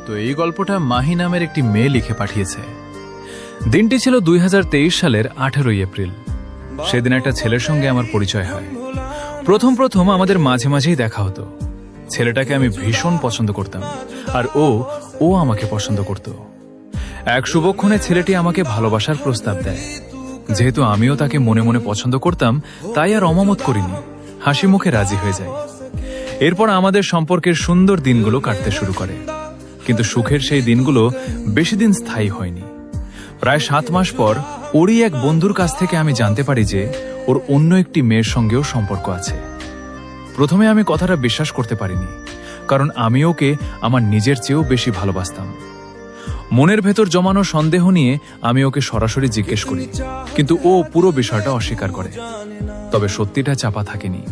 তো এই গল্পটা মাহি নামের একটি মেয়ে লিখে পাঠিয়েছে। দিনটি ছিল 2023 সালের 18 এপ্রিল। সেদিন একটা ছেলের সঙ্গে আমার পরিচয় হয়। প্রথম আমাদের মাঝে মাঝেই দেখা হতো। ছেলেটাকে আমি ভীষণ পছন্দ করতাম, আর ও আমাকে পছন্দ করত। এক শুভক্ষণে ছেলেটি আমাকে ভালোবাসার প্রস্তাব দেয়। যেহেতু আমিও তাকে মনে মনে পছন্দ করতাম, তাই আর অমত করিনি, হাসি মুখে রাজি হয়ে যাই। এরপর আমাদের সম্পর্কের সুন্দর দিনগুলো কাটতে শুরু করে। কিন্তু সুখের সেই দিনগুলো বেশি দিন স্থায়ী হয়নি। প্রায় 7 মাস পর ওরই এক বন্ধুর কাছ থেকে আমি জানতে পারি যে ওর অন্য একটি মেয়ের সঙ্গেও সম্পর্ক আছে। প্রথমে আমি কথাটা বিশ্বাস করতে পারিনি, কারণ আমি ওকে আমার নিজের চেয়েও বেশি ভালোবাসতাম। মনের ভেতর জমানো সন্দেহ নিয়ে আমি ওকে সরাসরি জিজ্ঞেস করি, কিন্তু ও পুরো বিষয়টা অস্বীকার করে। তবে সত্যিটা চাপা থাকেনি।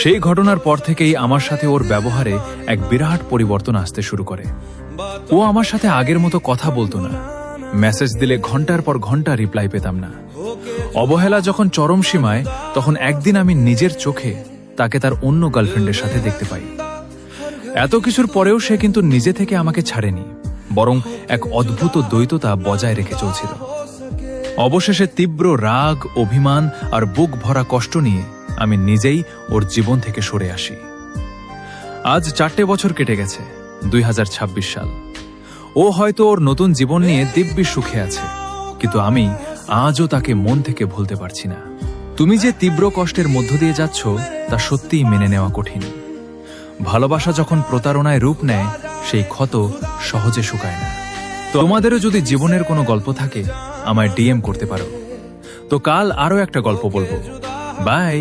সেই ঘটনার পর থেকেই আমার সাথে ওর ব্যবহারে এক বিরাট পরিবর্তন আসতে শুরু করে। ও আমার সাথে আগের মতো কথা বলতো না। মেসেজ দিলে ঘন্টার পর ঘন্টা রিপ্লাই পেতাম না। অবহেলা যখন চরম সীমায়, তখন একদিন আমি নিজের চোখে তাকে তার অন্য গার্লফ্রেন্ডের সাথে দেখতে পাই। এত কিছুর পরেও সে কিন্তু নিজে থেকে আমাকে ছাড়েনি, বরং এক অদ্ভুত দ্বৈততা বজায় রেখে চলছিল। অবশেষে তীব্র রাগ, অভিমান আর বুক ভরা কষ্ট নিয়ে আমি নিজেই ওর জীবন থেকে সরে আসি। আজ 4টে বছর কেটে গেছে, 2026 সাল। ও হয়তো ওর নতুন জীবন নিয়ে দিব্যি সুখে আছে, কিন্তু আমি আজও তাকে মন থেকে ভুলতে পারছি না। তুমি যে তীব্র কষ্টের মধ্য দিয়ে যাচ্ছ, তা সত্যিই মেনে নেওয়া কঠিন। ভালোবাসা যখন প্রতারণায় রূপ নেয়, সেই ক্ষত সহজে শুকায় না। তোমাদেরও যদি জীবনের কোনো গল্প থাকে, আমায় ডিএম করতে পারো। তো কাল আরো একটা গল্প বলবো। বাই।